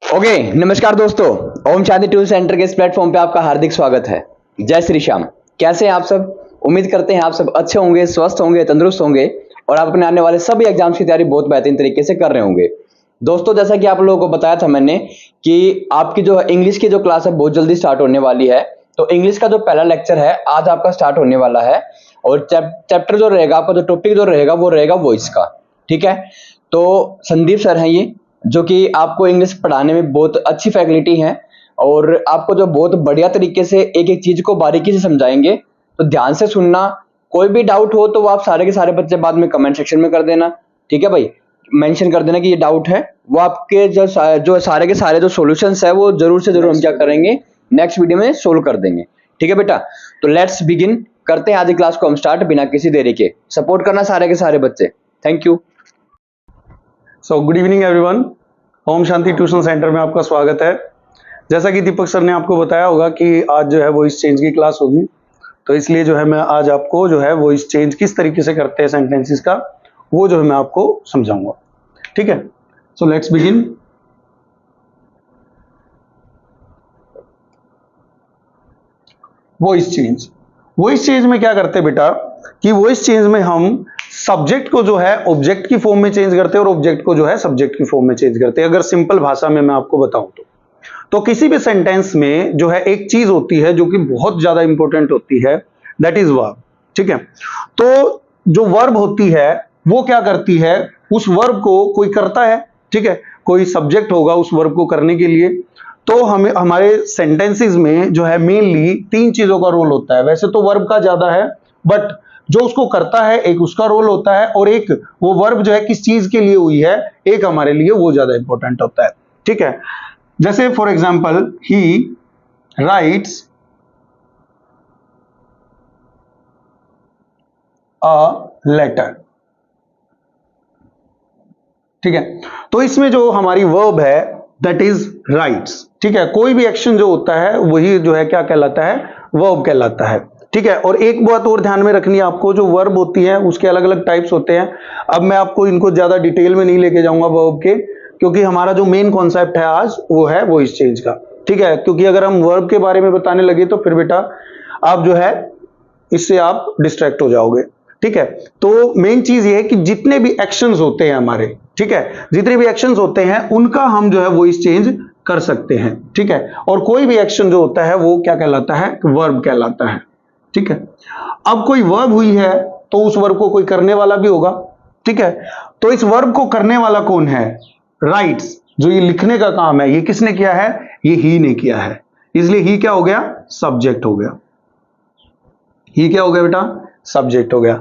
Okay नमस्कार दोस्तों। ओम Shanti tuition centre के इस प्लेटफॉर्म पे आपका हार्दिक स्वागत है। जय श्री श्याम। कैसे हैं आप सब? उम्मीद करते हैं आप सब अच्छे होंगे, स्वस्थ होंगे, तंदुरुस्त होंगे और आप अपने आने वाले सभी एग्जाम्स की तैयारी बहुत बेहतरीन तरीके से कर रहे होंगे। दोस्तों, जैसा कि आप लोगों को बताया था मैंने कि आपकी जो इंग्लिश की जो क्लास है बहुत जल्दी स्टार्ट होने वाली है। तो इंग्लिश का जो पहला लेक्चर है आज आपका स्टार्ट होने वाला है और चैप्टर जो रहेगा आपका, जो टॉपिक जो रहेगा वो रहेगा वॉइस का। ठीक है, तो संदीप सर हैं ये, जो कि आपको इंग्लिश पढ़ाने में बहुत अच्छी फैकल्टी है और आपको जो बहुत बढ़िया तरीके से एक एक चीज को बारीकी से समझाएंगे। तो ध्यान से सुनना। कोई भी डाउट हो तो वो आप सारे के सारे बच्चे बाद में कमेंट सेक्शन में कर देना। ठीक है भाई, मेंशन कर देना कि ये डाउट है। वो आपके जो सारे के सारे जो सॉल्यूशंस है वो जरूर से जरूर हम क्या करेंगे, नेक्स्ट वीडियो में सोल्व कर देंगे। ठीक है बेटा, तो लेट्स बिगिन करते हैं आज की क्लास को हम स्टार्ट बिना किसी देरी के। सपोर्ट करना सारे के सारे बच्चे। Thank you. So good evening everyone. Om Shanti tuition centre में आपका स्वागत है। जैसा कि दीपक सर ने आपको बताया होगा कि आज जो है वॉइस चेंज की क्लास होगी, तो इसलिए जो है मैं आज आपको जो है वॉइस चेंज किस तरीके से करते हैं सेंटेंसेस का, वो जो है मैं आपको समझाऊंगा। ठीक है, so let's begin. Voice change. Voice change में क्या करते हैं बेटा कि वॉइस चेंज में हम सब्जेक्ट को जो है ऑब्जेक्ट की फॉर्म में चेंज करते हैं और ऑब्जेक्ट को जो है सब्जेक्ट की फॉर्म में चेंज करते हैं। अगर सिंपल भाषा में मैं आपको बताऊं तो किसी भी सेंटेंस में जो है एक चीज होती है जो कि बहुत ज्यादा इंपॉर्टेंट होती है, दैट इज वर्ब। ठीक है, तो जो वर्ब होती है वो क्या करती है, उस वर्ब को कोई करता है। ठीक है, कोई सब्जेक्ट होगा उस वर्ब को करने के लिए। तो हमें हमारे सेंटेंसेस में जो है मेनली तीन चीजों का रोल होता है। वैसे तो वर्ब का ज्यादा है, बट जो उसको करता है एक उसका रोल होता है और एक वो वर्ब जो है किस चीज के लिए हुई है, एक हमारे लिए वो ज्यादा इंपॉर्टेंट होता है। ठीक है, जैसे for example he writes a letter. ठीक है, तो इसमें जो हमारी वर्ब है दैट इज राइट्स। ठीक है, कोई भी एक्शन जो होता है वही जो है क्या कहलाता है, वर्ब कहलाता है। ठीक है, और एक बात और ध्यान में रखनी है आपको, जो वर्ब होती है उसके अलग अलग टाइप्स होते हैं। अब मैं आपको इनको ज्यादा डिटेल में नहीं लेके जाऊंगा वर्ब के, क्योंकि हमारा जो मेन कॉन्सेप्ट है आज वो है वॉइस चेंज का। ठीक है, क्योंकि अगर हम वर्ब के बारे में बताने लगे तो फिर बेटा आप जो है इससे आप डिस्ट्रैक्ट हो जाओगे। ठीक है, तो मेन चीज ये है कि जितने भी एक्शंस होते हैं हमारे, ठीक है, जितने भी एक्शंस होते हैं उनका हम जो है वॉइस चेंज कर सकते हैं। ठीक है, और कोई भी एक्शन जो होता है वो क्या कहलाता है, वर्ब कहलाता है। ठीक है, अब कोई वर्ब हुई है तो उस वर्ब को कोई करने वाला भी होगा। ठीक है, तो इस वर्ब को करने वाला कौन है, राइट्स। जो ये लिखने का काम है ये किसने किया है, ये ही ने किया है, इसलिए ही क्या हो गया, सब्जेक्ट हो गया। ही क्या हो गया बेटा, सब्जेक्ट हो गया।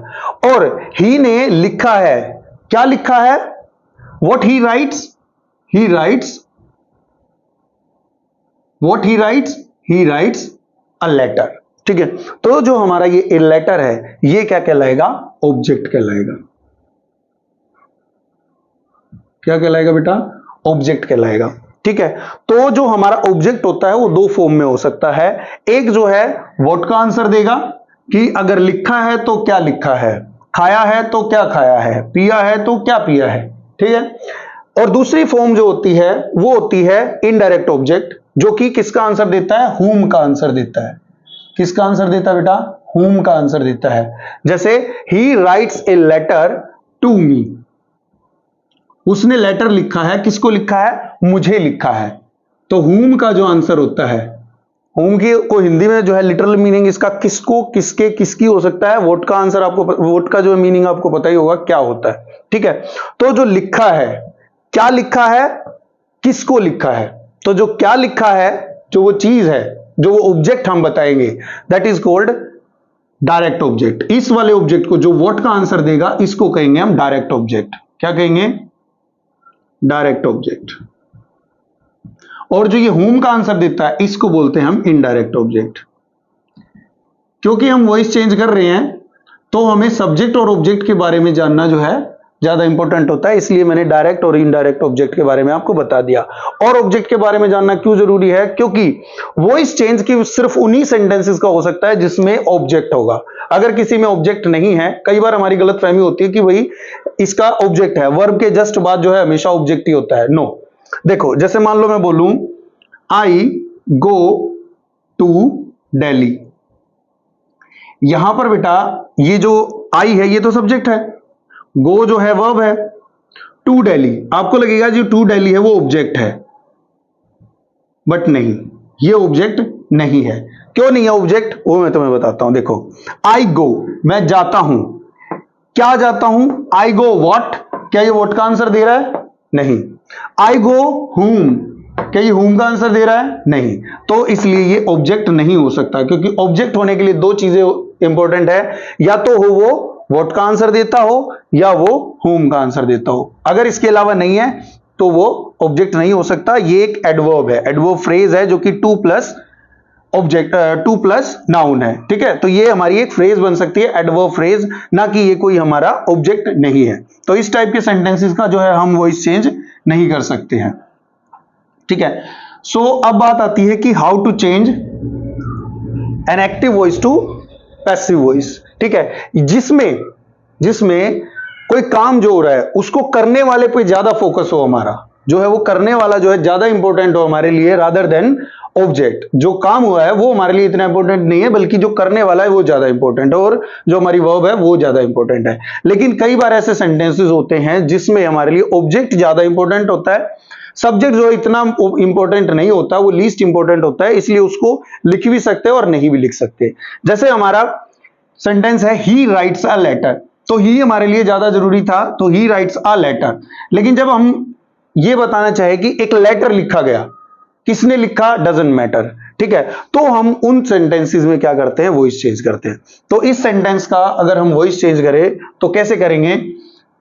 और ही ने लिखा है, क्या लिखा है, what he writes, he writes what he writes a letter. ठीक है, तो जो हमारा ये लेटर है ये क्या कहलाएगा, ऑब्जेक्ट कहलाएगा। क्या कहलाएगा बेटा, ऑब्जेक्ट कहलाएगा। ठीक है, तो जो हमारा ऑब्जेक्ट होता है वो दो फॉर्म में हो सकता है। एक जो है व्हाट का आंसर देगा कि अगर लिखा है तो क्या लिखा है, खाया है तो क्या खाया है, पिया है तो क्या पिया है। ठीक है, और दूसरी फॉर्म जो होती है वो होती है इनडायरेक्ट ऑब्जेक्ट, जो कि किसका आंसर देता है, हुम का आंसर देता है। किसका आंसर देता है बेटा, हुम का आंसर देता है। जैसे he writes a letter to me, उसने लेटर लिखा है, किसको लिखा है, मुझे लिखा है। तो हुम का जो आंसर होता है, हुम की को हिंदी में जो है लिटरल मीनिंग इसका किसको, किसके, किसकी हो सकता है। वोट का आंसर आपको, वोट का जो मीनिंग आपको पता ही होगा क्या होता है। ठीक है, तो जो लिखा है, क्या लिखा है, किसको लिखा है। तो जो क्या लिखा है, जो वो चीज है, जो वो ऑब्जेक्ट हम बताएंगे, that is called direct object. इस वाले ऑब्जेक्ट को जो वोट का आंसर देगा इसको कहेंगे हम डायरेक्ट ऑब्जेक्ट। क्या कहेंगे, डायरेक्ट ऑब्जेक्ट। और जो ये होम का आंसर देता है इसको बोलते हैं हम इनडायरेक्ट ऑब्जेक्ट। क्योंकि हम वॉइस चेंज कर रहे हैं तो हमें सब्जेक्ट और ऑब्जेक्ट के बारे में जानना जो है ज्यादा इंपॉर्टेंट होता है, इसलिए मैंने डायरेक्ट और इनडायरेक्ट ऑब्जेक्ट के बारे में आपको बता दिया। और ऑब्जेक्ट के बारे में जानना क्यों जरूरी है, क्योंकि वॉइस चेंज की सिर्फ उन्हीं सेंटेंसेस का हो सकता है जिसमें ऑब्जेक्ट होगा। अगर किसी में ऑब्जेक्ट नहीं है, कई बार हमारी गलतफहमी होती है कि भाई इसका ऑब्जेक्ट है, वर्ब के जस्ट बाद जो है हमेशा ऑब्जेक्ट ही होता है। नो, देखो जैसे मान लो मैं बोलूं आई गो टू दिल्ली, यहां पर बेटा ये जो आई है ये तो सब्जेक्ट है, गो जो है वर्ब है, टू दिल्ली आपको लगेगा जो टू दिल्ली है वो ऑब्जेक्ट है, बट नहीं, ये ऑब्जेक्ट नहीं है। क्यों नहीं है ऑब्जेक्ट, वो मैं तुम्हें बताता हूं। देखो आई गो, मैं जाता हूं, क्या जाता हूं, आई गो व्हाट, क्या ये व्हाट का आंसर दे रहा है, नहीं। आई गो होम, क्या ये होम का आंसर दे रहा है, नहीं। तो इसलिए ये ऑब्जेक्ट नहीं हो सकता, क्योंकि ऑब्जेक्ट होने के लिए दो चीजें इंपॉर्टेंट है, या तो हो वो व्हाट का आंसर देता हो या वो होम का आंसर देता हो। अगर इसके अलावा नहीं है तो वो ऑब्जेक्ट नहीं हो सकता। ये एक एडवर्ब है, एडवर्ब फ्रेज है जो कि two plus object, two plus noun है, ठीक है। तो ये हमारी एक फ्रेज बन सकती है, एडवर्ब फ्रेज, ना कि ये कोई हमारा ऑब्जेक्ट नहीं है। तो इस टाइप के सेंटेंसेस का जो है हम वॉइस चेंज नहीं कर सकते हैं, ठीक है। सो अब बात आती है कि how to change an active voice to passive voice, ठीक है। जिसमें कोई काम जो हो रहा है उसको करने वाले पे ज्यादा फोकस हो, हमारा जो है वो करने वाला जो है ज्यादा इंपॉर्टेंट हो हमारे लिए, रादर देन ऑब्जेक्ट। जो काम हुआ है वो हमारे लिए इतना इंपॉर्टेंट नहीं है, बल्कि जो करने वाला है वो ज्यादा इंपॉर्टेंट है, और जो हमारी वर्ब है वो ज्यादा इंपॉर्टेंट है। लेकिन कई बार ऐसे सेंटेंसेस होते हैं जिसमें हमारे लिए ऑब्जेक्ट ज्यादा इंपॉर्टेंट होता है, सब्जेक्ट जो इतना इंपॉर्टेंट नहीं होता, वो लीस्ट इंपॉर्टेंट होता है, इसलिए उसको लिख भी सकते हैं और नहीं भी लिख सकते। जैसे हमारा सेंटेंस है ही राइट्स अ लेटर, तो ही हमारे लिए ज्यादा जरूरी था, तो ही राइट्स अ लेटर। लेकिन जब हम ये बताना चाहे कि एक लेटर लिखा गया, किसने लिखा डजंट मैटर, ठीक है, तो हम उन सेंटेंसेस में क्या करते हैं, वॉइस चेंज करते हैं। तो इस सेंटेंस का अगर हम वॉइस चेंज करें तो कैसे करेंगे,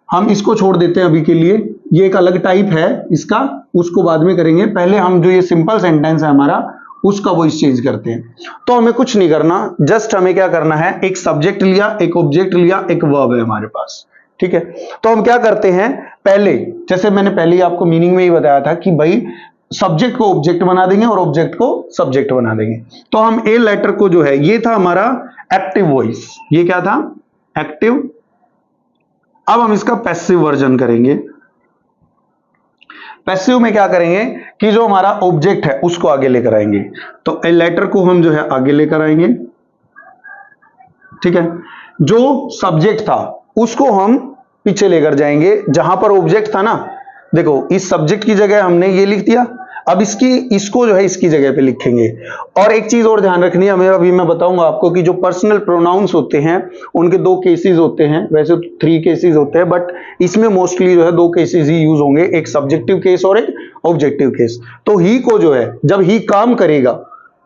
हम इसको छोड़ देते हैं अभी के लिए, ये एक अलग टाइप है इसका, उसको बाद में करेंगे। पहले हम जो ये सिंपल सेंटेंस है हमारा, उसका वॉइस चेंज करते हैं। तो हमें कुछ नहीं करना, जस्ट हमें क्या करना है, एक सब्जेक्ट लिया, एक ऑब्जेक्ट लिया, एक वर्ब है हमारे पास, ठीक है। तो हम क्या करते हैं, पहले जैसे मैंने पहले ही आपको मीनिंग में ही बताया था कि भाई सब्जेक्ट को ऑब्जेक्ट बना देंगे और ऑब्जेक्ट को सब्जेक्ट बना देंगे। तो हम ए लेटर को जो है, ये था हमारा एक्टिव वॉइस, ये क्या था, एक्टिव। अब हम इसका पैसिव वर्जन करेंगे। पैसिव में क्या करेंगे कि जो हमारा ऑब्जेक्ट है उसको आगे लेकर आएंगे। तो ए लेटर को हम जो है आगे लेकर आएंगे, ठीक है। जो सब्जेक्ट था उसको हम पीछे लेकर जाएंगे, जहां पर ऑब्जेक्ट था ना, देखो इस सब्जेक्ट की जगह हमने ये लिख दिया, अब इसको जो है इसकी जगह पे लिखेंगे। और एक चीज और ध्यान रखनी है हमें, अभी मैं बताऊंगा आपको कि जो पर्सनल प्रोनाउंस होते हैं उनके दो केसेस होते हैं, वैसे तो 3 केसेस होते हैं, बट इसमें मोस्टली जो है 2 केसेस ही यूज होंगे, एक सब्जेक्टिव केस और एक ऑब्जेक्टिव केस। तो ही को जो है जब ही काम करेगा,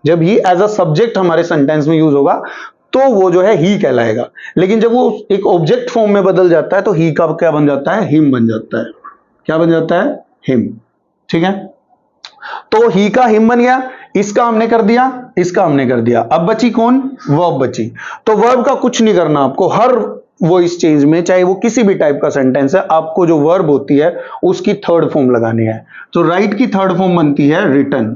जब ही एज अ सब्जेक्ट हमारे सेंटेंस में यूज होगा तो वो जो है ही कहलाएगा। लेकिन जब वो एक ऑब्जेक्ट फॉर्म में बदल जाता है तो ही का क्या बन जाता है, हिम बन जाता है। क्या बन जाता है, हिम, ठीक है। तो ही का हिम बन गया, इसका हमने कर दिया, इसका हमने कर दिया। अब बची कौन, वर्ब बची। तो वर्ब का कुछ नहीं करना आपको, हर वॉइस चेंज में चाहे वो किसी भी टाइप का सेंटेंस है, आपको जो वर्ब होती है उसकी थर्ड फॉर्म लगानी है। तो राइट की थर्ड फॉर्म बनती है रिटन,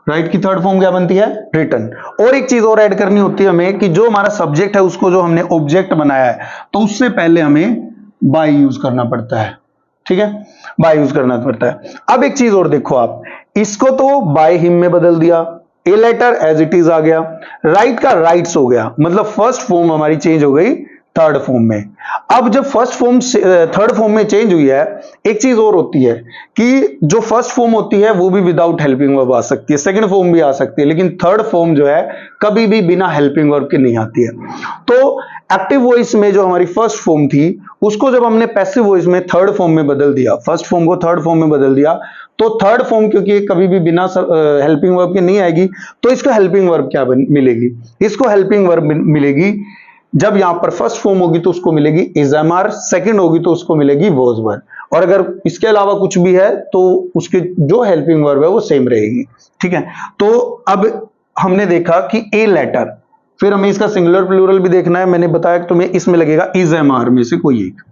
राइट की थर्ड फॉर्म क्या बनती है, रिटन। और एक चीज और ऐड करनी होती है हमें कि जो हमारा सब्जेक्ट है उसको जो हमने ऑब्जेक्ट बनाया है तो उससे पहले हमें बाय यूज करना पड़ता है, ठीक है, बाय यूज करना पड़ता है। अब एक चीज और देखो आप, इसको तो बाय हिम में बदल दिया, a letter as it is आ गया, राइट का राइट्स हो गया, मतलब फर्स्ट फॉर्म हमारी चेंज हो गई थर्ड फॉर्म में। अब जब फर्स्ट फॉर्म थर्ड फॉर्म में चेंज हुई है, एक चीज और होती है कि जो फर्स्ट फॉर्म होती है वो भी विदाउट हेल्पिंग वर्ब आ सकती है, सेकंड फॉर्म भी आ सकती है, लेकिन थर्ड फॉर्म जो है कभी भी बिना हेल्पिंग वर्ब के नहीं आती है। तो एक्टिव वॉइस में जो हमारी फर्स्ट फॉर्म थी उसको जब हमने पैसिव वॉइस में थर्ड फॉर्म में बदल दिया, फर्स्ट फॉर्म को थर्ड फॉर्म में बदल दिया, तो थर्ड फॉर्म क्योंकि कभी भी बिना हेल्पिंग वर्ब के नहीं आएगी, तो इसको हेल्पिंग वर्ब क्या मिलेगी, इसको हेल्पिंग वर्ब मिलेगी जब यहां पर फर्स्ट फॉर्म होगी तो उसको मिलेगी इज एम आर, सेकेंड होगी तो उसको मिलेगी वॉज वर, और अगर इसके अलावा कुछ भी है तो उसकी जो हेल्पिंग वर्ब है वो सेम रहेगी, ठीक है। तो अब हमने देखा कि ए लेटर, फिर हमें इसका सिंगुलर प्लूरल भी देखना है। मैंने बताया कि तुम्हें इसमें लगेगा इज एम आर में से कोई एक,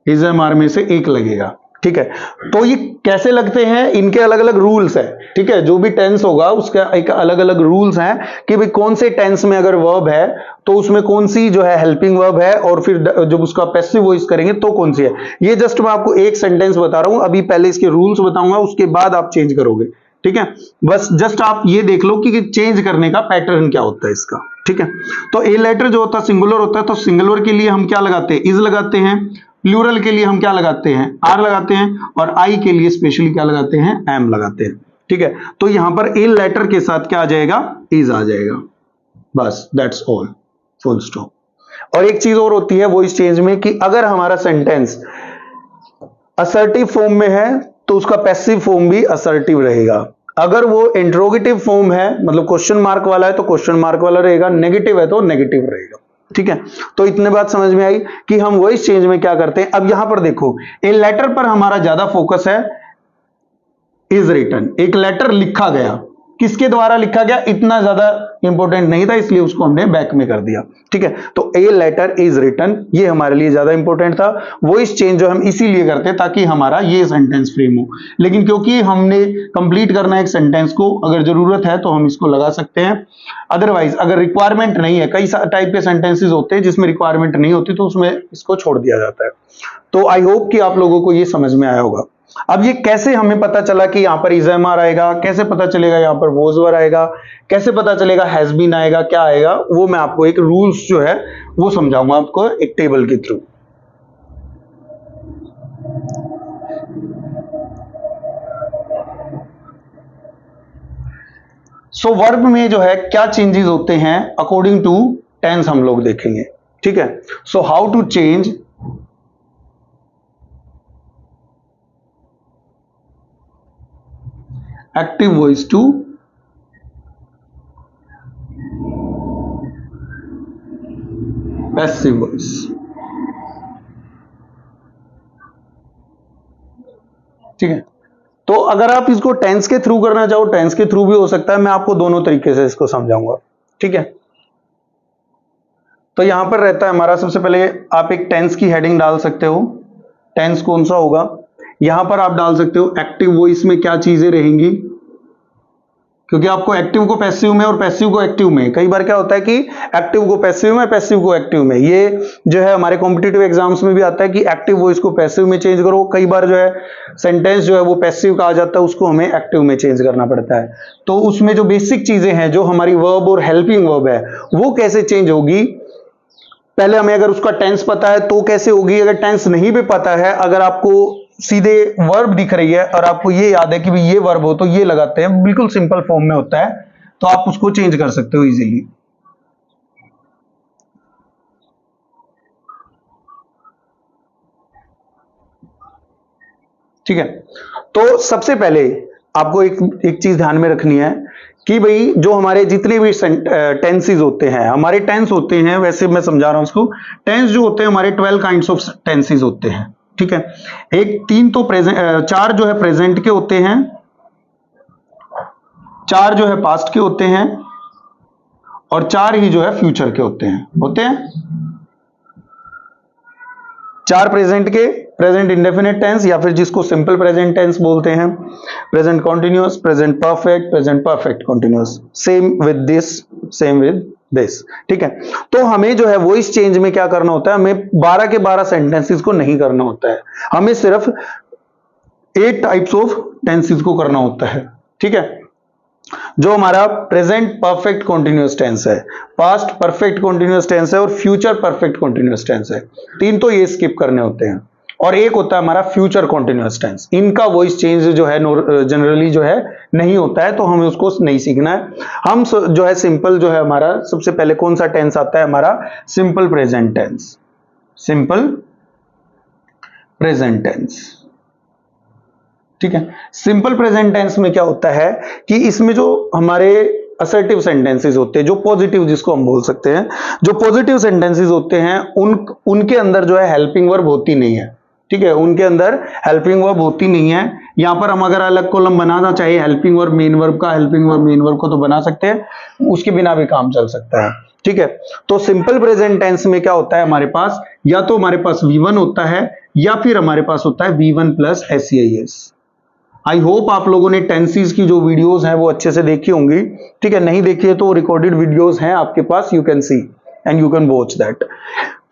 इज एम आर में से एक लगेगा, ठीक है। तो ये कैसे लगते हैं, इनके अलग अलग रूल्स है, ठीक है। जो भी टेंस होगा उसका एक अलग अलग रूल्स हैं कि भाई कौन से टेंस में अगर वर्ब है तो उसमें कौन सी जो है हेल्पिंग वर्ब है, और फिर जब उसका पैसिव वॉइस करेंगे तो कौन सी है। ये जस्ट मैं आपको एक सेंटेंस बता रहा हूं, अभी पहले इसके रूल्स बताऊंगा, उसके बाद आप चेंज करोगे, ठीक है। बस जस्ट आप ये देख लो कि चेंज करने का पैटर्न क्या होता है इसका, ठीक है। तो ए लेटर जो होता है सिंगुलर होता है, तो सिंगुलर के लिए हम क्या लगाते हैं, इज लगाते हैं। प्लूरल के लिए हम क्या लगाते हैं, आर लगाते हैं। और आई के लिए स्पेशली क्या लगाते हैं, एम लगाते हैं, ठीक है। तो यहां पर ए लेटर के साथ क्या आ जाएगा, इज आ जाएगा, बस दैट्स ऑल, फुल स्टॉप। और एक चीज और होती है वॉइस चेंज में कि अगर हमारा सेंटेंस असर्टिव फॉर्म में है तो उसका पैसिव फॉर्म भी असर्टिव रहेगा। अगर वो इंट्रोगेटिव फॉर्म है, मतलब क्वेश्चन मार्क वाला है, तो क्वेश्चन मार्क वाला रहेगा। नेगेटिव है तो नेगेटिव रहेगा, ठीक है। तो इतने बात समझ में आई कि हम वॉइस चेंज में क्या करते हैं। अब यहां पर देखो, ए लेटर पर हमारा ज्यादा फोकस है, इज रिटन, एक लेटर लिखा गया, किसके द्वारा लिखा गया इतना ज्यादा इंपॉर्टेंट नहीं था, इसलिए उसको हमने बैक में कर दिया, ठीक है। तो ए लेटर इज रिटन ये हमारे लिए ज्यादा इंपॉर्टेंट था। वॉइस चेंज जो हम इसीलिए करते हैं ताकि हमारा ये सेंटेंस फ्रेम हो, लेकिन क्योंकि हमने कंप्लीट करना है एक सेंटेंस को, अगर जरूरत है तो हम इसको लगा सकते हैं। अदरवाइज अगर रिक्वायरमेंट नहीं है, कई टाइप के सेंटेंसेस होते हैं जिसमें रिक्वायरमेंट नहीं होती, तो उसमें इसको छोड़ दिया जाता है। तो आई होप कि आप लोगों को ये समझ में आया होगा। अब ये कैसे हमें पता चला कि यहां पर इजएमआर आएगा, कैसे पता चलेगा यहां पर वोजवर आएगा, कैसे पता चलेगा हैज बीन आएगा, क्या आएगा, वो मैं आपको एक रूल्स जो है वो समझाऊंगा आपको एक टेबल के थ्रू। सो वर्ब में जो है क्या चेंजेस होते हैं अकॉर्डिंग टू टेंस हम लोग देखेंगे, ठीक है। So how to change active voice to passive voice, ठीक है। तो अगर आप इसको टेंस के थ्रू करना चाहो, टेंस के थ्रू भी हो सकता है, मैं आपको दोनों तरीके से इसको समझाऊंगा, ठीक है। तो यहां पर रहता है हमारा, सबसे पहले आप एक टेंस की हेडिंग डाल सकते हो। टेंस कौन सा होगा, यहां पर आप डाल सकते हो एक्टिव वॉइस में क्या चीजें रहेंगी, क्योंकि आपको एक्टिव को पैसिव में और पैसिव को एक्टिव में, कई बार क्या होता है कि एक्टिव को पैसिव में, पैसिव को एक्टिव में, ये जो है हमारे कॉम्पिटिटिव एग्जाम्स में भी आता है कि एक्टिव वॉइस को पैसिव में चेंज करो। कई बार जो है सेंटेंस जो है वो पैसिव का आ जाता है, उसको हमें एक्टिव में चेंज करना पड़ता है। तो उसमें जो बेसिक चीजें हैं, जो हमारी वर्ब और हेल्पिंग वर्ब है, वो कैसे चेंज होगी, पहले हमें अगर उसका टेंस पता है तो कैसे होगी। अगर टेंस नहीं भी पता है, अगर आपको सीधे वर्ब दिख रही है और आपको ये याद है कि भाई ये वर्ब हो तो ये लगाते हैं, बिल्कुल सिंपल फॉर्म में होता है, तो आप उसको चेंज कर सकते हो इजीली। ठीक है। तो सबसे पहले आपको एक चीज ध्यान में रखनी है कि भाई जो हमारे जितने भी टेंसेस होते हैं, हमारे टेंस होते हैं, वैसे मैं समझा रहा हूं उसको, टेंस जो होते हैं हमारे 12 काइंड्स ऑफ टेंसेस होते हैं, ठीक है। एक 3 तो प्रेजेंट, 4 जो है प्रेजेंट के होते हैं, 4 जो है पास्ट के होते हैं, और 4 ही जो है फ्यूचर के होते हैं 4 प्रेजेंट के, प्रेजेंट इंडेफिनिट टेंस या फिर जिसको सिंपल प्रेजेंट टेंस बोलते हैं, present continuous, present perfect, present perfect continuous, same with this, same with this, ठीक है। तो हमें जो है वॉइस चेंज में क्या करना होता है, हमें 12 के 12 सेंटेंसेस को नहीं करना होता है, हमें सिर्फ 8 टाइप्स ऑफ टेंसेस को करना होता है, ठीक है। जो हमारा प्रेजेंट परफेक्ट कॉन्टिन्यूअस टेंस है, पास्ट परफेक्ट कॉन्टिन्यूअस टेंस है और फ्यूचर परफेक्ट कॉन्टिन्यूअस टेंस है, 3 तो ये स्किप करने होते हैं, और एक होता है हमारा फ्यूचर कॉन्टिन्यूअस टेंस। इनका वॉइस चेंज जो है जनरली जो है नहीं होता है, तो हमें उसको नहीं सीखना है। हम जो है सिंपल जो है हमारा, सबसे पहले कौन सा टेंस आता है हमारा, simple present tense, simple present tense, ठीक है। सिंपल प्रेजेंट टेंस में क्या होता है कि इसमें जो हमारे असर्टिव सेंटेंसेस होते हैं, जो पॉजिटिव जिसको हम बोल सकते हैं, जो पॉजिटिव सेंटेंसेस होते हैं उनके अंदर जो है हेल्पिंग वर्ब होती नहीं है, ठीक है। उनके अंदर हेल्पिंग वर्ब होती नहीं है, यहां पर हम अगर अलग कॉलम बनाना चाहिए हेल्पिंग वर्ब मेन वर्ब का, हेल्पिंग वर्ब मेन वर्ब को तो बना सकते हैं, उसके बिना भी काम चल सकता है। ठीक है, तो सिंपल प्रेजेंट टेंस में क्या होता है हमारे पास, या तो हमारे पास V1 होता है या फिर हमारे पास होता है V1 plus SEIS। I hope आप लोगों ने टेंसेस की जो वीडियोस हैं वो अच्छे से देखी होंगी। ठीक है, नहीं देखी है तो रिकॉर्डेड वीडियोस हैं आपके पास, you can see and you can watch that.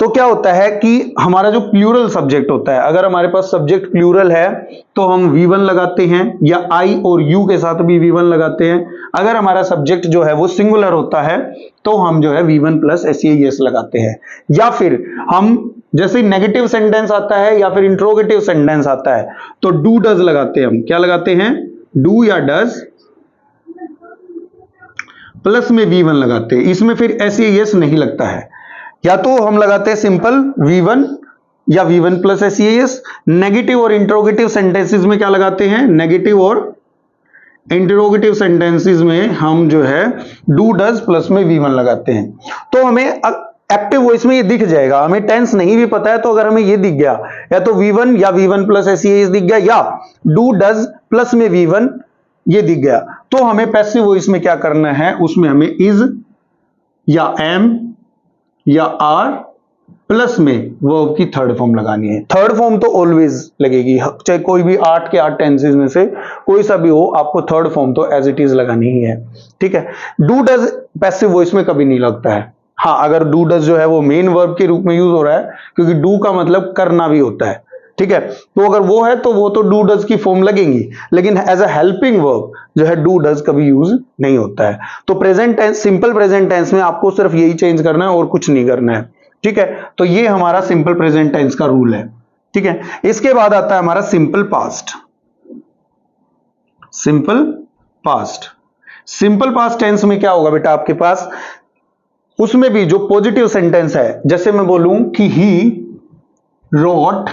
तो क्या होता है कि हमारा जो प्लूरल सब्जेक्ट होता है, अगर हमारे पास सब्जेक्ट प्लूरल है तो हम V1 लगाते हैं, या I और U के साथ भी V1 लगाते हैं। अगर हमारा सब्जेक्ट जो है वो सिंगुलर होता है तो हम जो है V1 प्लस SEIS लगाते हैं। या फिर हम जैसे नेगेटिव सेंटेंस आता है या फिर इंट्रोगेटिव सेंटेंस आता है तो डू डज लगाते हैं। हम क्या लगाते हैं, डू या डज प्लस में V1 लगाते हैं, इसमें फिर SEIS नहीं लगता है। या तो हम लगाते हैं सिंपल V1 या V1 प्लस SEIS। नेगेटिव और इंट्रोगेटिव सेंटेंसेस में क्या लगाते हैं, नेगेटिव और इंट्रोगेटिव सेंटेंसेस में हम जो है डू डज प्लस में V1 लगाते हैं। तो हमें एक्टिव वॉइस में ये दिख जाएगा, हमें टेंस नहीं भी पता है तो अगर हमें ये दिख गया, या तो V1 या V1 प्लस SEIS दिख गया, या डू डज प्लस में V1 ये दिख गया, तो हमें पैसिव वॉइस में क्या करना है, उसमें हमें इज या एम या आर प्लस में वर्ब की थर्ड फॉर्म लगानी है। थर्ड फॉर्म तो ऑलवेज लगेगी, चाहे कोई भी 8 के 8 टेंसेस में से कोई सा भी हो, आपको थर्ड फॉर्म तो एज इट इज लगानी ही है। ठीक है, डू डज पैसिव वॉइस में कभी नहीं लगता है। हाँ, अगर डू डज जो है वो मेन वर्ब के रूप में यूज हो रहा है, क्योंकि डू का मतलब करना भी होता है। ठीक है, तो अगर वो है तो वो तो डू डज की फॉर्म लगेंगी, लेकिन एज अ हेल्पिंग वर्ब जो है डू डज कभी यूज नहीं होता है। तो present tense, simple present tense में आपको सिर्फ यही चेंज करना है और कुछ नहीं करना है। ठीक है, तो ये हमारा सिंपल प्रेजेंट टेंस का रूल है। ठीक है, इसके बाद आता है हमारा simple past. Simple past, simple past tense में क्या होगा बेटा आपके पास, उसमें भी जो पॉजिटिव सेंटेंस है, जैसे मैं बोलूं कि ही रोट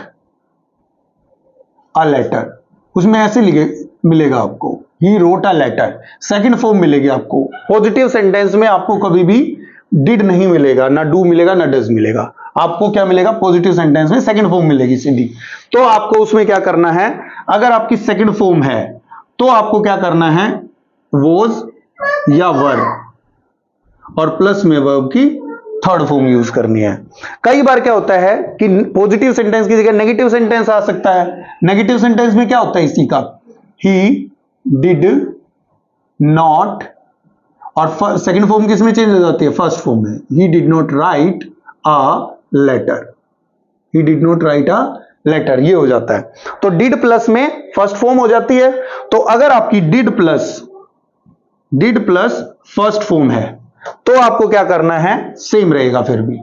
अ लेटर, उसमें ऐसे लिखे मिलेगा आपको, he wrote a letter, second form मिलेगी आपको। पॉजिटिव सेंटेंस में आपको कभी भी डिड नहीं मिलेगा, ना डू मिलेगा ना डज मिलेगा, आपको क्या मिलेगा, पॉजिटिव सेंटेंस में सेकंड फॉर्म मिलेगी सीधी। तो आपको उसमें क्या करना है, अगर आपकी सेकंड फॉर्म है तो आपको क्या करना है, वॉज या वर और प्लस में वर्ब की थर्ड फॉर्म यूज करनी है। कई बार क्या होता है कि पॉजिटिव सेंटेंस की जगह नेगेटिव सेंटेंस आ सकता है। नेगेटिव सेंटेंस में क्या होता है इसी का, ही डिड नॉट, और सेकंड फॉर्म किस में चेंज हो जाती है, फर्स्ट फॉर्म में, he did not write a letter, he did not write a letter, ये हो जाता है। तो डिड प्लस में फर्स्ट फॉर्म हो जाती है। तो अगर आपकी डिड प्लस फर्स्ट फॉर्म है तो आपको क्या करना है, सेम रहेगा। फिर भी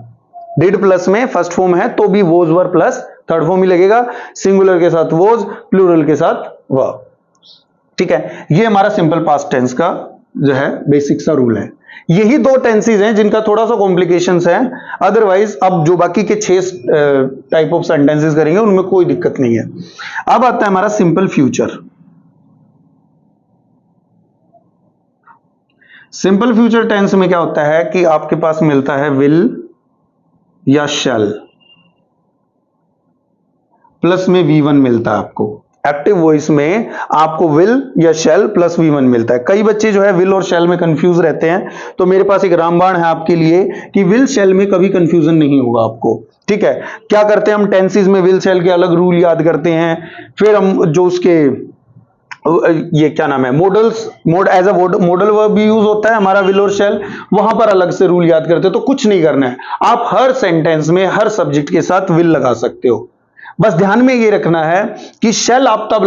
डिड प्लस में फर्स्ट फॉर्म है तो भी was were plus third form ही लगेगा, सिंगुलर के साथ वोज, प्लूरल के साथ वर्ब। ठीक है, ये हमारा सिंपल पास्ट टेंस का जो है बेसिक सा रूल है। यही दो टेंसेस हैं जिनका थोड़ा सा कॉम्प्लिकेशंस है, अदरवाइज अब जो बाकी के 6 टाइप ऑफ सेंटेंसेस करेंगे उनमें कोई दिक्कत नहीं है। अब आता है हमारा simple future. Simple future tense में क्या होता है कि आपके पास मिलता है विल या शैल प्लस में V1 मिलता है आपको। एक्टिव वॉइस में आपको विल या शैल प्लस V1 मिलता है। कई बच्चे जो है विल और शैल में कंफ्यूज रहते हैं, तो मेरे पास एक रामबाण है आपके लिए कि विल शैल में कभी कंफ्यूजन नहीं होगा आपको। ठीक है, क्या करते हैं हम टेंसेस में विल शैल के अलग रूल याद करते हैं, फिर हम जो उसके ये क्या नाम है एज अ मॉडल वर्ब भी यूज होता है हमारा विल और शैल, वहां पर अलग से रूल याद करते हो। तो कुछ नहीं करना है, आप हर सेंटेंस में हर सब्जेक्ट के साथ विल लगा सकते हो। बस ध्यान में ये रखना है कि शैल आप तब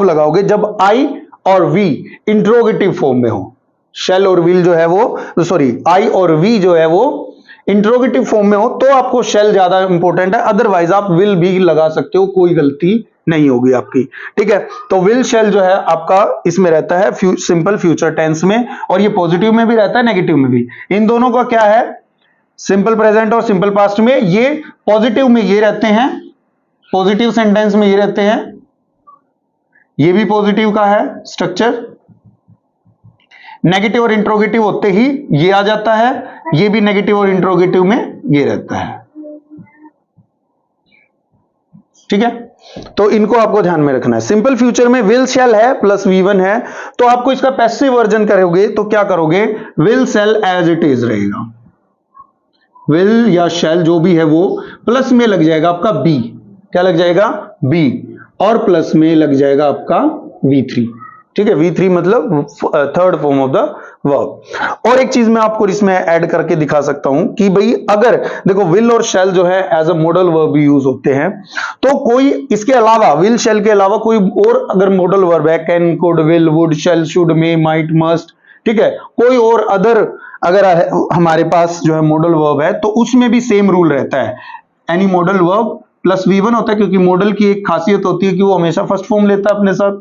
लगाओगे जब आई और वी इंट्रोगेटिव फॉर्म में हो। शैल और विल जो है वो आई और वी जो है वो इंट्रोगेटिव फॉर्म में हो तो आपको शैल ज्यादा इंपॉर्टेंट है, अदरवाइज आप विल भी लगा सकते हो, कोई गलती नहीं होगी आपकी। ठीक है, तो विल शैल जो है आपका इसमें रहता है सिंपल फ्यूचर टेंस में, और ये पॉजिटिव में भी रहता है नेगेटिव में भी। इन दोनों का क्या है, सिंपल प्रेजेंट और सिंपल पास्ट में ये पॉजिटिव में ये रहते हैं, पॉजिटिव सेंटेंस में ये रहते हैं, ये भी पॉजिटिव का है स्ट्रक्चर। नेगेटिव और इंट्रोगेटिव होते ही ये आ जाता है, ये भी नेगेटिव और इंट्रोगेटिव में ये रहता है। ठीक है, तो इनको आपको ध्यान में रखना है। सिंपल फ्यूचर में विल शैल है प्लस V1 है, तो आपको इसका पैसिव वर्जन करोगे तो क्या करोगे, will shall as it is रहेगा, विल या शैल जो भी है वो प्लस में लग जाएगा आपका बी, क्या लग जाएगा बी, और प्लस में लग जाएगा आपका V3, ठीक है, V3 मतलब third form of the verb. और एक चीज मैं आपको इसमें ऐड करके दिखा सकता हूं कि भाई अगर देखो विल और शैल जो है as a modal verb use होते हैं, तो कोई इसके अलावा विल शैल के अलावा कोई और अगर मॉडल वर्ब है, can, could, will, would, shall, should, may, might, must, ठीक है, कोई और अदर अगर हमारे पास जो है मॉडल वर्ब है, तो उसमें भी सेम रूल रहता है, any modal verb plus V1 होता है, क्योंकि मॉडल की एक खासियत होती है कि वो हमेशा फर्स्ट फॉर्म लेता है अपने साथ।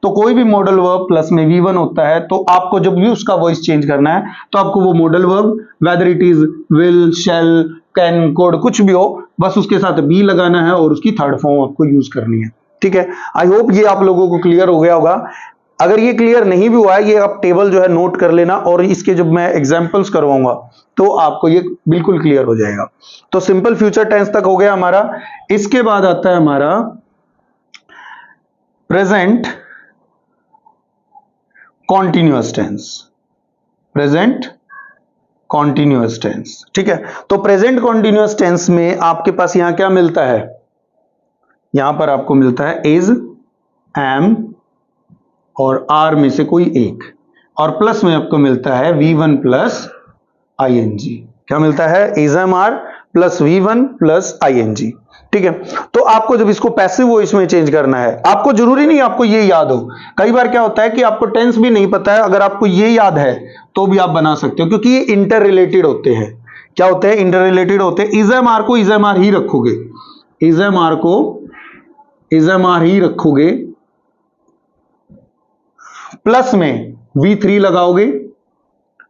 तो कोई भी मॉडल वर्ब प्लस में V1 होता है, तो आपको जब भी उसका वॉइस चेंज करना है तो आपको वो modal verb whether it is will, shall, can, could, कुछ भी हो, बस उसके साथ बी लगाना है और उसकी थर्ड फॉर्म आपको यूज करनी है, ठीक है। आई होप ये आप लोगों को क्लियर हो गया होगा। अगर ये क्लियर नहीं भी हुआ है, ये आप टेबल जो है नोट कर लेना, और इसके जब मैं एग्जांपल्स करवाऊंगा तो आपको ये बिल्कुल क्लियर हो जाएगा। तो सिंपल फ्यूचर टेंस तक हो गया हमारा। इसके बाद आता है हमारा present continuous tense, present continuous tense, ठीक है। तो प्रेजेंट कॉन्टिन्यूअस टेंस में आपके पास यहां क्या मिलता है, यहां पर आपको मिलता है इज, एम और आर में से कोई एक, और प्लस में आपको मिलता है V1 प्लस ING। क्या मिलता है, is, am, are plus V1 plus ING, ठीक है। तो आपको जब इसको पैसिव वॉइस में चेंज करना है, आपको जरूरी नहीं आपको ये याद हो, कई बार क्या होता है कि आपको टेंस भी नहीं पता है, अगर आपको ये याद है तो भी आप बना सकते हो, क्योंकि ये इंटर रिलेटेड होते हैं। क्या होते हैं, इंटर रिलेटेड होते हैं। इज, एम, आर को इज, एम, आर ही रखोगे, इज, एम, आर को इज, एम, आर ही रखोगे, प्लस में V3 लगाओगे।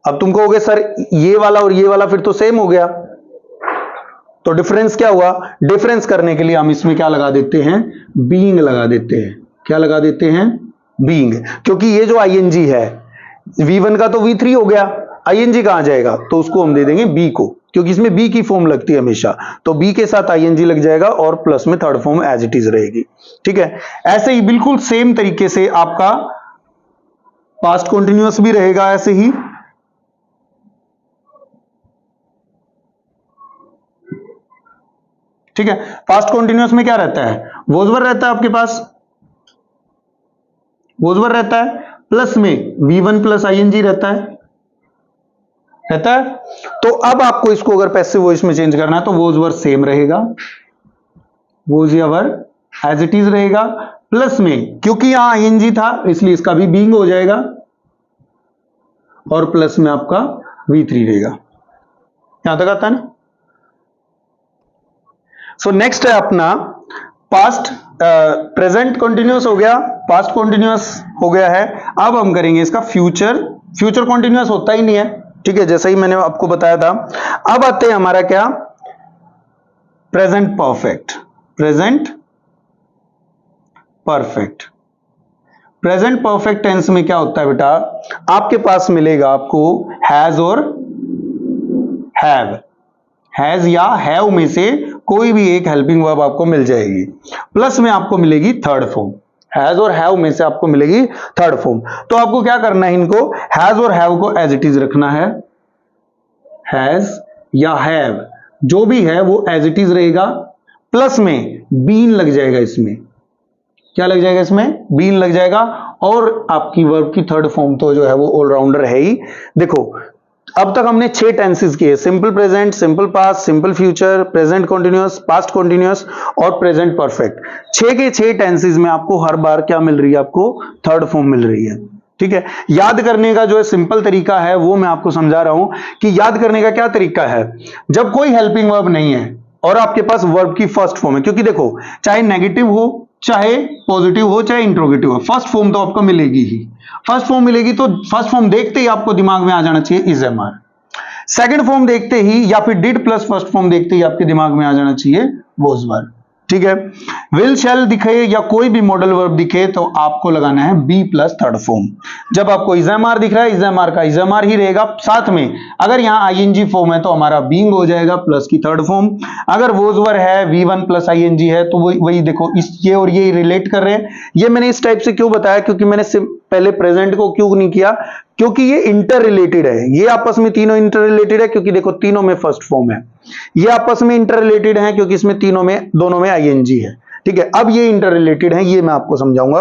अब तुम कहोगे सर ये वाला और ये वाला फिर तो सेम हो गया, तो डिफरेंस क्या हुआ, डिफरेंस करने के लिए हम इसमें क्या लगा देते हैं, बीइंग लगा देते हैं। क्या लगा देते हैं, बीइंग, क्योंकि ये जो ING है V1 का तो V3 हो गया, ING कहां जाएगा, तो उसको हम दे देंगे B को, क्योंकि इसमें B की फॉर्म लगती है हमेशा, तो B के साथ ING लग जाएगा और प्लस में third form as it is रहेगी, ठीक है। ऐसे ही बिल्कुल सेम तरीके से आपका पास्ट कंटिन्यूअस भी रहेगा, ऐसे ही ठीक है। पास्ट कंटिन्यूअस में क्या रहता है, वॉज वर रहता है आपके पास, वॉज वर रहता है, प्लस में V1 प्लस ING रहता है। तो अब आपको इसको अगर पैसिव वॉइस में चेंज करना है तो वॉज वर सेम रहेगा, वॉज या वर एज इट इज रहेगा, प्लस में क्योंकि यहां ING था इसलिए इसका भी बीइंग हो जाएगा, और प्लस में आपका V3 रहेगा। यहां तक आता है ना। सो नेक्स्ट है अपना पास्ट, प्रेजेंट कंटिन्यूअस हो गया, पास्ट कंटिन्यूअस हो गया है। अब हम करेंगे इसका फ्यूचर। फ्यूचर कंटिन्यूअस होता ही नहीं है, ठीक है, जैसा ही मैंने आपको बताया था। अब आते हैं हमारा क्या, present perfect, present perfect. Present perfect tense में क्या होता है बेटा, आपके पास मिलेगा आपको हैज और हैव, हैज या हैव में से कोई भी एक हेल्पिंग वर्ब आपको मिल जाएगी, प्लस में आपको मिलेगी थर्ड फॉर्म, हैज और हैव में से आपको मिलेगी थर्ड फॉर्म। तो आपको क्या करना है, इनको हैज और हैव को एज इट इज रखना है, हैज या हैव जो भी है वो एज इट इज रहेगा, प्लस में बीन लग जाएगा, इसमें क्या लग जाएगा, इसमें बीन लग जाएगा, और आपकी वर्ब की थर्ड फॉर्म तो जो है वो ऑलराउंडर है ही। देखो अब तक हमने 6 टेंसेस किए, simple present, simple past, simple future, present continuous, past continuous और प्रेजेंट परफेक्ट। 6 के 6 टेंसेस में आपको हर बार क्या मिल रही है, आपको थर्ड फॉर्म मिल रही है, ठीक है। याद करने का जो है सिंपल तरीका है वो मैं आपको समझा रहा हूं कि याद करने का क्या तरीका है। जब कोई हेल्पिंग वर्ब नहीं है और आपके पास वर्ब की फर्स्ट फॉर्म है, क्योंकि देखो चाहे नेगेटिव हो, चाहे पॉजिटिव हो, चाहे इंट्रोगेटिव हो, फर्स्ट फॉर्म तो आपको मिलेगी ही। फर्स्ट फॉर्म मिलेगी तो फर्स्ट फॉर्म देखते ही आपको दिमाग में आ जाना चाहिए is, am, are. Second form देखते ही या फिर डिड प्लस फर्स्ट फॉर्म देखते ही आपके दिमाग में आ जाना चाहिए वॉज, वर, ठीक है। विल शैल दिखे या कोई भी मॉडल वर्ब दिखे तो आपको लगाना है बी प्लस थर्ड फॉर्म। जब आपको इज़-एम-आर दिख रहा है, इज़-एम-आर का इज़-एम-आर ही रहेगा, साथ में अगर यहां आईएनजी फॉर्म है तो हमारा बीइंग हो जाएगा प्लस की थर्ड फॉर्म। अगर वोज वर है, V1 प्लस आईएनजी है, तो वही देखो इस ये और ये रिलेट कर रहे हैं। ये मैंने इस टाइप से क्यों बताया, क्योंकि मैंने पहले प्रेजेंट को क्यों नहीं किया, क्योंकि ये इंटर रिलेटेड है, ये आपस में तीनों इंटर रिलेटेड है, क्योंकि देखो तीनों में फर्स्ट फॉर्म है। ये आपस में इंटर रिलेटेड है क्योंकि इसमें तीनों में, दोनों में आईएनजी है। ठीक है, अब ये इंटर रिलेटेड है, ये मैं आपको समझाऊंगा।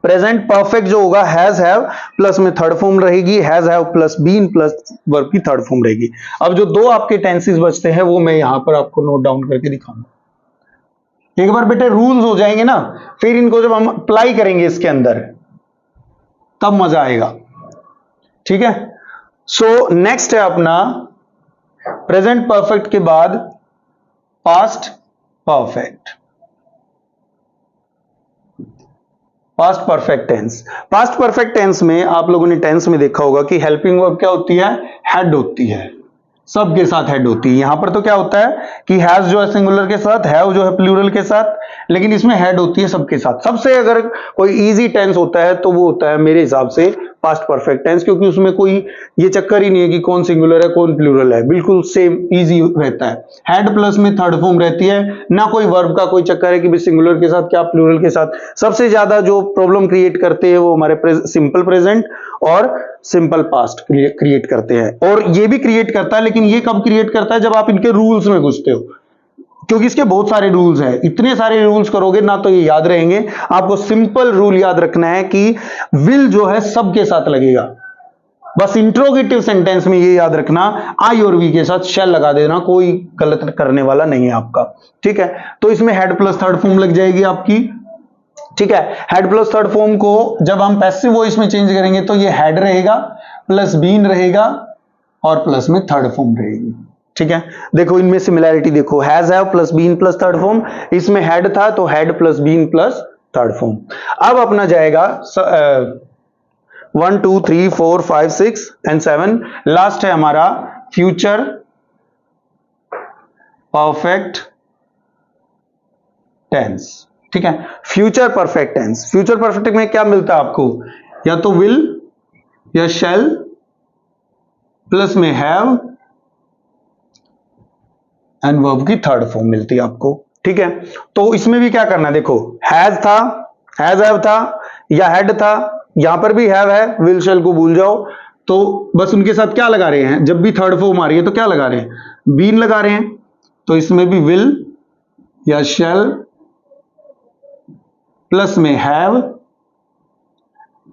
प्रेजेंट परफेक्ट जो होगा हैज हैव प्लस में थर्ड फॉर्म रहेगी, has have plus been plus verb की थर्ड फॉर्म रहेगी। अब जो दो आपके टेंसेस बचते हैं वो मैं यहां पर आपको नोट डाउन करके दिखाऊंगा। एक बार बेटे रूल्स हो जाएंगे ना, फिर इनको जब हम अप्लाई करेंगे इसके अंदर तब मजा आएगा। ठीक है, सो नेक्स्ट है अपना प्रेजेंट परफेक्ट के बाद past perfect. Past perfect tense, past perfect tense में आप लोगों ने टेंस में देखा होगा कि हेल्पिंग वर्ब क्या होती है, हेड होती है, सबके साथ हेड होती है। यहां पर तो क्या होता है कि हैज जो है सिंगुलर के साथ, हैव जो है प्लूरल के साथ, लेकिन इसमें हेड होती है सबके साथ। सबसे अगर कोई इजी टेंस होता है तो वो होता है मेरे हिसाब से पास्ट परफेक्ट टेंस, क्योंकि उसमें कोई ये चक्कर ही नहीं है कि कौन सिंगुलर है कौन प्लूरल है, बिल्कुल सेम इजी रहता है। हेड प्लस में थर्ड फॉर्म रहती है, ना कोई वर्ब का कोई चक्कर है कि भी सिंगुलर के साथ क्या प्लूरल के साथ। सबसे ज्यादा जो प्रॉब्लम क्रिएट करते हैं वो हमारे सिंपल प्रेजेंट और सिंपल पास्ट क्रिएट करते हैं। और ये भी क्रिएट करता है, लेकिन ये कब क्रिएट करता है, जब आप इनके रूल्स में घुसते हो, क्योंकि इसके बहुत सारे रूल्स हैं। इतने सारे रूल्स करोगे ना तो ये याद रहेंगे। आपको सिंपल रूल याद रखना है कि विल जो है सबके साथ लगेगा। बस इंट्रोगेटिव सेंटेंस में ये याद रखना, आई और वी के साथ शैल लगा देना, कोई गलत करने वाला नहीं है आपका। ठीक है, तो इसमें हेड प्लस थर्ड फॉर्म लग जाएगी आपकी। ठीक है, हेड प्लस थर्ड फॉर्म को जब हम पैसिव वॉइस में चेंज करेंगे तो ये हेड रहेगा प्लस बीन रहेगा और प्लस में थर्ड फॉर्म रहेगी। ठीक है, देखो इनमें सिमिलैरिटी देखो, has have plus been plus third form, इसमें हेड था तो had plus been plus third form. अब अपना जाएगा 1 2 3 4 5 6 एंड 7, लास्ट है हमारा फ्यूचर परफेक्ट टेंस। ठीक है, future perfect tense, future perfect में क्या मिलता है आपको, या तो विल या शैल प्लस में हैव एंड वर्ब की थर्ड फॉर्म मिलती है आपको। ठीक है, तो इसमें भी क्या करना है, देखो हैज था, हैज हैव था या हेड था, यहां पर भी हैव है, विल शैल को भूल जाओ। तो बस उनके साथ क्या लगा रहे हैं, जब भी थर्ड फॉर्म आ रही है तो क्या लगा रहे हैं, बीन लगा रहे हैं। तो इसमें भी विल या शैल प्लस में have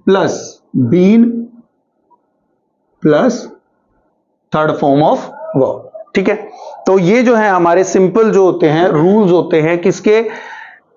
plus been plus third form of verb. ठीक है, तो ये जो है हमारे सिंपल जो होते हैं रूल्स होते हैं किसके,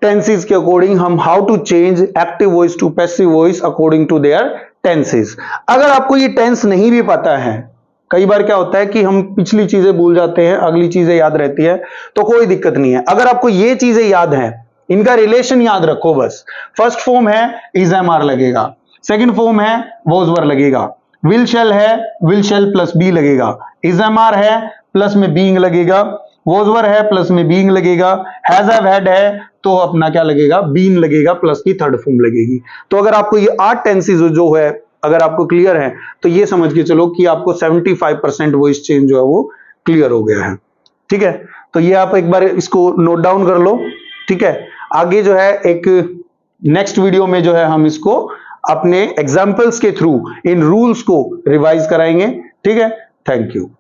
टेंसेस के अकॉर्डिंग, हम how to change active voice to passive voice according to their tenses. अगर आपको ये टेंस नहीं भी पता है, कई बार क्या होता है कि हम पिछली चीजें भूल जाते हैं, अगली चीजें याद रहती है, तो कोई दिक्कत नहीं है। अगर आपको ये चीजें याद हैं, इनका रिलेशन याद रखो बस। फर्स्ट फॉर्म है इज़-एम-आर लगेगा, सेकंड फॉर्म है वॉज वर लगेगा, विल शैल है विल शैल प्लस बी लगेगा, इज़-एम-आर है प्लस में बीइंग लगेगा, वॉज वर है प्लस में बीइंग लगेगा, हैज हैव हैड है तो अपना क्या लगेगा, बीन लगेगा प्लस की थर्ड फॉर्म लगेगी। तो अगर आपको ये 8 टेंसेस जो है अगर आपको क्लियर है तो ये समझ के चलो कि आपको 75% वॉइस चेंज जो है वो क्लियर हो गया है। ठीक है, तो ये आप एक बार इसको नोट डाउन कर लो। ठीक है, आगे जो है एक नेक्स्ट वीडियो में जो है हम इसको अपने एग्जाम्पल्स के थ्रू इन रूल्स को रिवाइज कराएंगे। ठीक है, थैंक यू।